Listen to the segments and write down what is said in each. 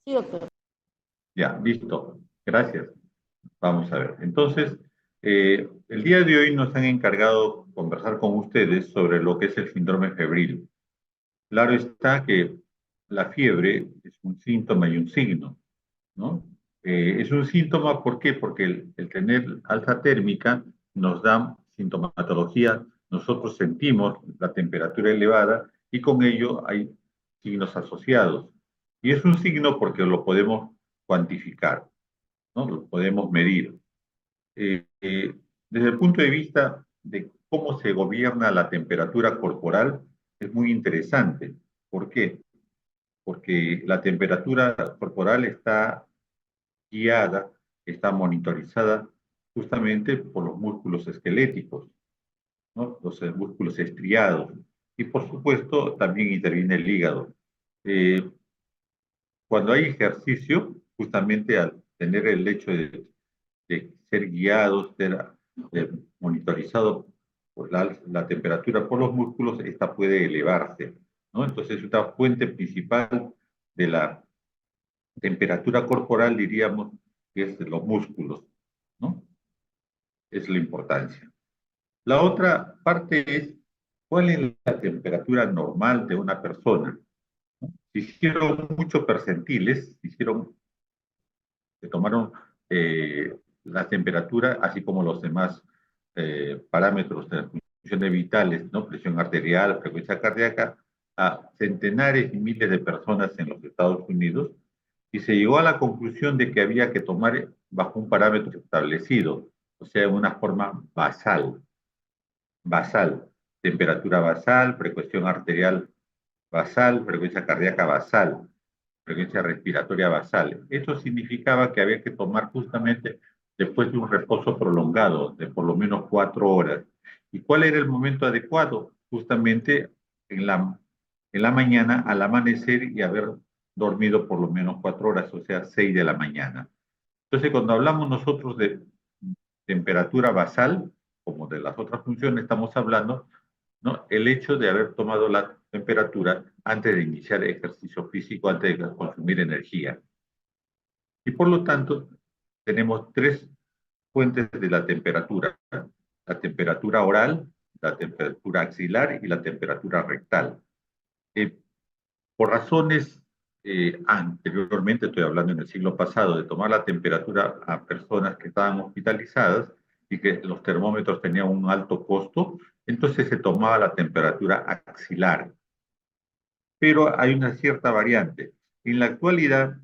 Sí, doctor. Ya, listo. Gracias. Vamos a ver. Entonces, el día de hoy nos han encargado conversar con ustedes sobre lo que es el síndrome febril. Claro está que la fiebre es un síntoma y un signo, ¿no? Es un síntoma, ¿por qué? Porque el tener alta térmica nos da sintomatología, nosotros sentimos la temperatura elevada y con ello hay signos asociados. Y es un signo porque lo podemos cuantificar, ¿no? Lo podemos medir. Desde el punto de vista de cómo se gobierna la temperatura corporal, es muy interesante. ¿Por qué? Porque la temperatura corporal está guiada, está monitorizada justamente por los músculos esqueléticos, ¿no? Los músculos estriados. Y por supuesto también interviene el hígado. Eh, Cuando hay ejercicio, justamente al tener el hecho de ser guiados, ser monitorizado por la temperatura por los músculos, esta puede elevarse, ¿no? Entonces, una fuente principal de la temperatura corporal, diríamos, que es los músculos, ¿no? Es la importancia. La otra parte es cuál es la temperatura normal de una persona. Se hicieron muchos percentiles, se tomaron la temperatura, así como los demás parámetros de funciones vitales, ¿no? Presión arterial, frecuencia cardíaca, a centenares y miles de personas en los Estados Unidos, y se llegó a la conclusión de que había que tomar bajo un parámetro establecido, o sea, en una forma basal, temperatura basal, frecuencia arterial basal, frecuencia cardíaca basal, frecuencia respiratoria basal. Esto significaba que había que tomar justamente después de un reposo prolongado de por lo menos 4 horas. ¿Y cuál era el momento adecuado? Justamente en la mañana al amanecer y haber dormido por lo menos 4 horas, o sea, 6 de la mañana. Entonces, cuando hablamos nosotros de temperatura basal, como de las otras funciones, estamos hablando, ¿no? El hecho de haber tomado la temperatura antes de iniciar ejercicio físico, antes de consumir energía. Y por lo tanto, tenemos tres fuentes de la temperatura: la temperatura oral, la temperatura axilar y la temperatura rectal. Eh, por razones anteriormente, estoy hablando en el siglo pasado, de tomar la temperatura a personas que estaban hospitalizadas y que los termómetros tenían un alto costo, entonces se tomaba la temperatura axilar. Pero hay una cierta variante. En la actualidad,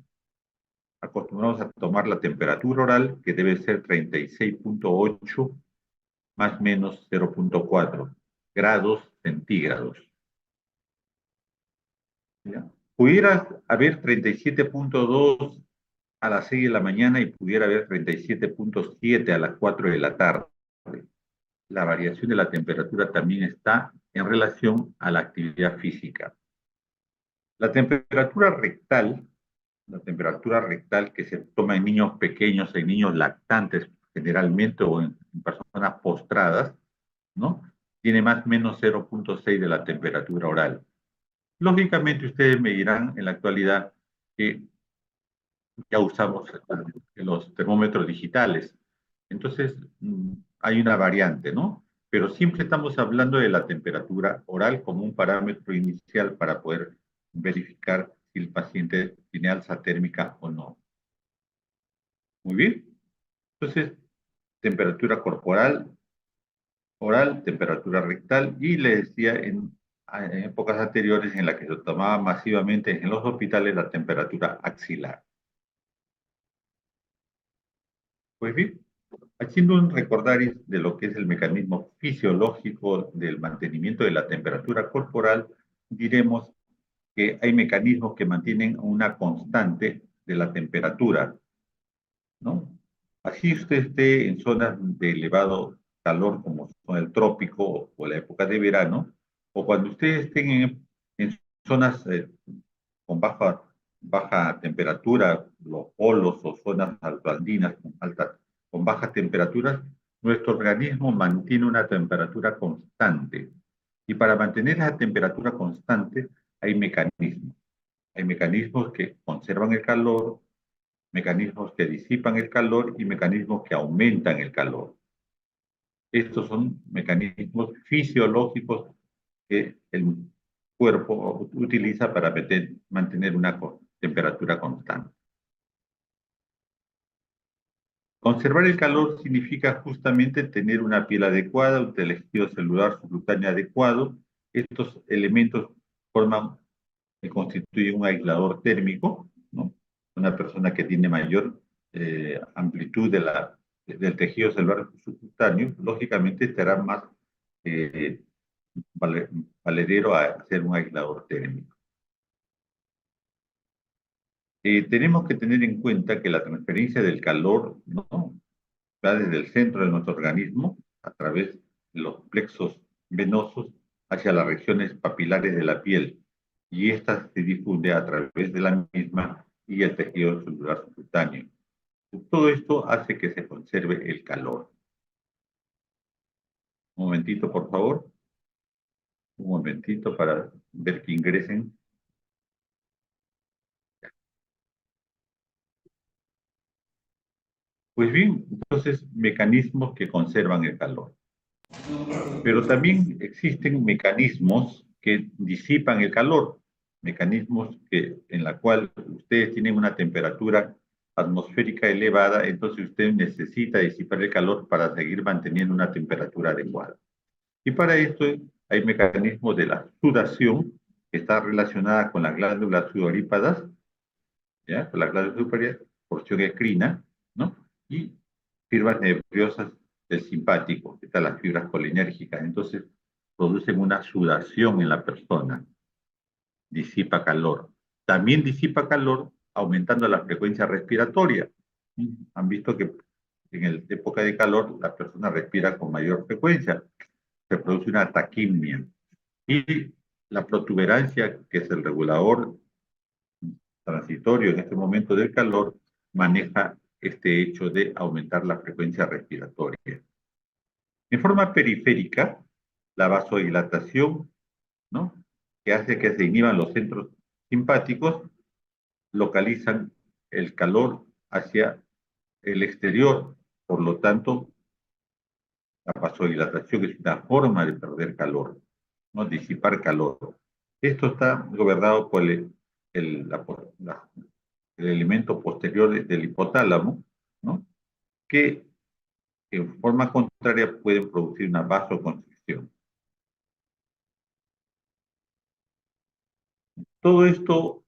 acostumbramos a tomar la temperatura oral, que debe ser 36,8 más menos 0,4 grados centígrados. ¿Ya? Pudiera haber 37,2 a las 6 de la mañana y pudiera haber 37,7 a las 4 de la tarde. La variación de la temperatura también está en relación a la actividad física. La temperatura rectal que se toma en niños pequeños, en niños lactantes generalmente o en personas postradas, ¿no? Tiene más o menos 0,6 de la temperatura oral. Lógicamente ustedes me dirán en la actualidad que ya usamos los termómetros digitales. Entonces, hay una variante, ¿no? Pero siempre estamos hablando de la temperatura oral como un parámetro inicial para poder verificar si el paciente tiene alza térmica o no. Muy bien. Entonces, temperatura corporal, oral, temperatura rectal, y le decía en épocas anteriores en las que se tomaba masivamente en los hospitales la temperatura axilar. Pues bien, haciendo un recordaris de lo que es el mecanismo fisiológico del mantenimiento de la temperatura corporal, diremos que hay mecanismos que mantienen una constante de la temperatura, ¿no? Así usted esté en zonas de elevado calor, como son el trópico o la época de verano, o cuando ustedes estén en zonas con baja temperatura, los polos o zonas altoandinas con bajas temperaturas, nuestro organismo mantiene una temperatura constante. Y para mantener esa temperatura constante hay mecanismos. Hay mecanismos que conservan el calor, mecanismos que disipan el calor y mecanismos que aumentan el calor. Estos son mecanismos fisiológicos que el cuerpo utiliza para mantener una temperatura constante. Conservar el calor significa justamente tener una piel adecuada, un tejido celular subcutáneo adecuado. Estos elementos forman y constituyen un aislador térmico, ¿no? Una persona que tiene mayor amplitud del tejido celular subcutáneo, lógicamente estará más eh, valedero a ser un aislador térmico. Tenemos que tener en cuenta que la transferencia del calor, ¿no?, va desde el centro de nuestro organismo, a través de los plexos venosos, hacia las regiones papilares de la piel, y esta se difunde a través de la misma y el tejido celular subcutáneo. Todo esto hace que se conserve el calor. Un momentito, por favor. Un momentito para ver que ingresen. Pues bien, entonces, mecanismos que conservan el calor. Pero también existen mecanismos que disipan el calor, mecanismos en la cual ustedes tienen una temperatura atmosférica elevada, entonces usted necesita disipar el calor para seguir manteniendo una temperatura adecuada. Y para esto hay mecanismos de la sudación, que está relacionada con las glándulas sudorípadas, ¿ya?, con las glándulas sudorípadas, porción endocrina, ¿no?, y fibras nerviosas del simpático, que están las fibras colinérgicas. Entonces, producen una sudación en la persona, disipa calor. También disipa calor aumentando la frecuencia respiratoria. Han visto que en la época de calor la persona respira con mayor frecuencia, se produce una taquimia. Y la protuberancia, que es el regulador transitorio en este momento del calor, maneja este hecho de aumentar la frecuencia respiratoria. En forma periférica, la vasodilatación, ¿no?, que hace que se inhiban los centros simpáticos, localizan el calor hacia el exterior. Por lo tanto, la vasodilatación es una forma de perder calor, ¿no?, disipar calor. Esto está gobernado por el elemento posterior del hipotálamo, ¿no?, que en forma contraria pueden producir una vasoconstricción. Todo esto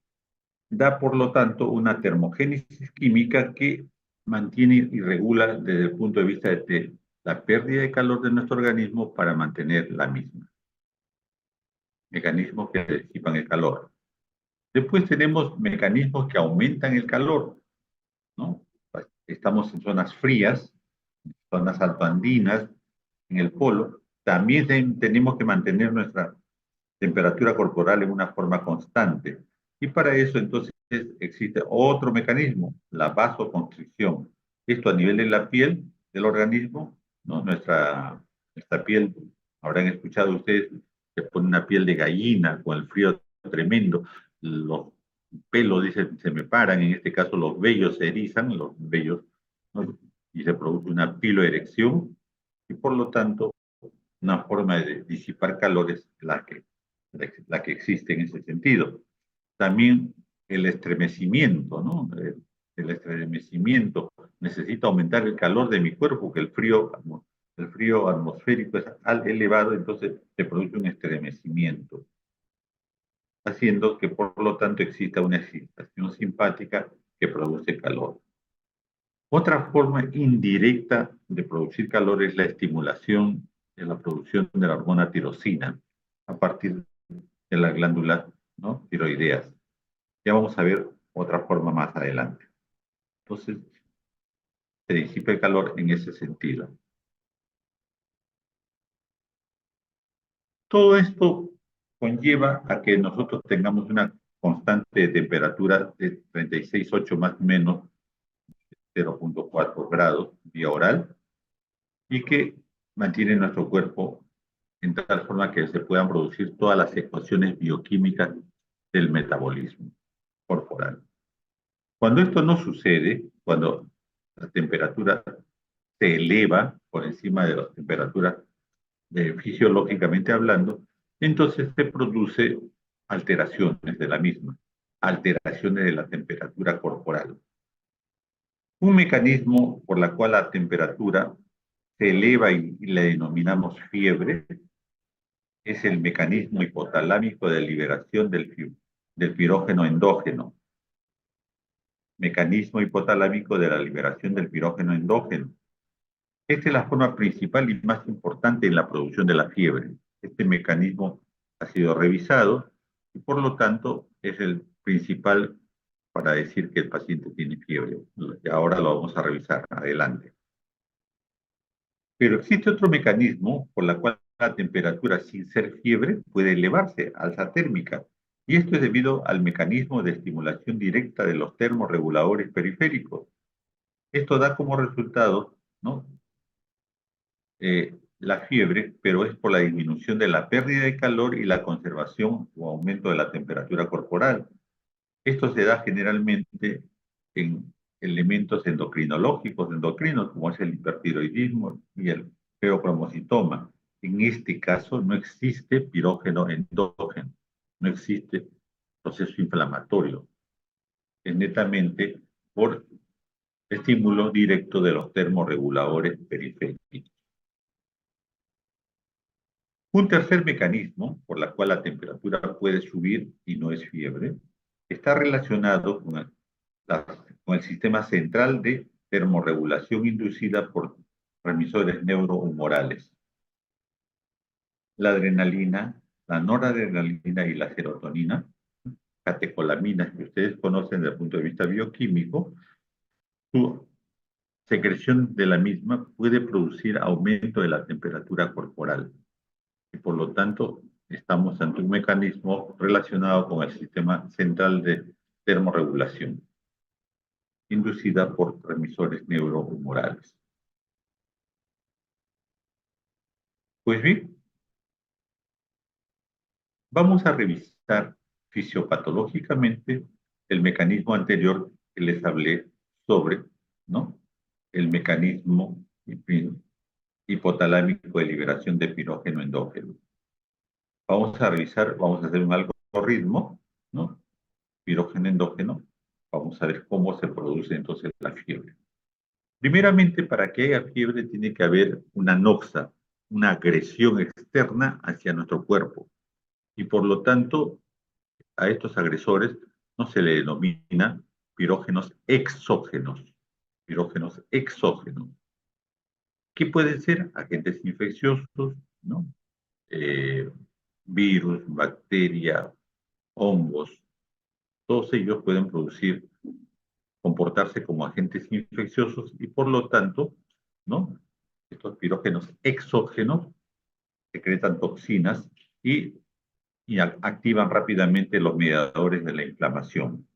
da, por lo tanto, una termogénesis química que mantiene y regula desde el punto de vista de la pérdida de calor de nuestro organismo para mantener la misma. Mecanismos que disipan el calor. Después tenemos mecanismos que aumentan el calor, ¿no? Estamos en zonas frías, zonas altoandinas, en el polo. También tenemos que mantener nuestra temperatura corporal en una forma constante. Y para eso, entonces, existe otro mecanismo, la vasoconstricción. Esto a nivel de la piel del organismo, ¿no? Nuestra piel, habrán escuchado ustedes, se pone una piel de gallina con el frío tremendo, los pelos, dicen, se me paran, en este caso los vellos se erizan, los vellos, ¿no?, y se produce una piloerección, y por lo tanto, una forma de disipar calor es la que existe en ese sentido. También el estremecimiento, ¿no? El estremecimiento necesita aumentar el calor de mi cuerpo, que el frío atmosférico es elevado, entonces se produce un estremecimiento, haciendo que por lo tanto exista una excitación simpática que produce calor. Otra forma indirecta de producir calor es la estimulación de la producción de la hormona tirosina a partir de las glándulas, ¿no?, tiroideas. Ya vamos a ver otra forma más adelante. Entonces, se disipa el calor en ese sentido. Todo esto conlleva a que nosotros tengamos una constante de temperatura de 36,8 más o menos 0,4 grados vía oral, y que mantiene nuestro cuerpo en tal forma que se puedan producir todas las ecuaciones bioquímicas del metabolismo. corporal. Cuando esto no sucede, cuando la temperatura se eleva por encima de las temperaturas fisiológicamente hablando, entonces se produce alteraciones de la misma, alteraciones de la temperatura corporal. Un mecanismo por la cual la temperatura se eleva y le denominamos fiebre es el mecanismo hipotalámico de liberación del pirógeno endógeno. Mecanismo hipotalámico de la liberación del pirógeno endógeno. Esta es la forma principal y más importante en la producción de la fiebre. Este mecanismo ha sido revisado y por lo tanto es el principal para decir que el paciente tiene fiebre. Y ahora lo vamos a revisar adelante. Pero existe otro mecanismo por la cual la temperatura sin ser fiebre puede elevarse, alza térmica. Y esto es debido al mecanismo de estimulación directa de los termorreguladores periféricos. Esto da como resultado, ¿no?, la fiebre, pero es por la disminución de la pérdida de calor y la conservación o aumento de la temperatura corporal. Esto se da generalmente en elementos endocrinológicos, endocrinos, como es el hipertiroidismo y el feocromocitoma. En este caso no existe pirógeno endógeno, no existe proceso inflamatorio. Es netamente por estímulo directo de los termorreguladores periféricos. Un tercer mecanismo por el cual la temperatura puede subir y no es fiebre está relacionado con el sistema central de termorregulación inducida por transmisores neurohumorales. La adrenalina, la noradrenalina y la serotonina, catecolaminas que ustedes conocen desde el punto de vista bioquímico, su secreción de la misma puede producir aumento de la temperatura corporal. Y por lo tanto, estamos ante un mecanismo relacionado con el sistema central de termorregulación, inducida por transmisores neurohumorales. Pues bien, vamos a revisar fisiopatológicamente el mecanismo anterior que les hablé sobre, ¿no?, el mecanismo hipotalámico de liberación de pirógeno endógeno. Vamos a revisar, vamos a hacer un algoritmo, ¿no?, pirógeno endógeno. Vamos a ver cómo se produce entonces la fiebre. Primeramente, para que haya fiebre tiene que haber una noxa, una agresión externa hacia nuestro cuerpo. Y por lo tanto, a estos agresores no se le denomina pirógenos exógenos. Pirógenos exógenos. ¿Qué pueden ser? Agentes infecciosos, ¿no?, virus, bacterias, hongos. Todos ellos pueden comportarse como agentes infecciosos y por lo tanto, ¿no?, estos pirógenos exógenos secretan toxinas y activan rápidamente los mediadores de la inflamación.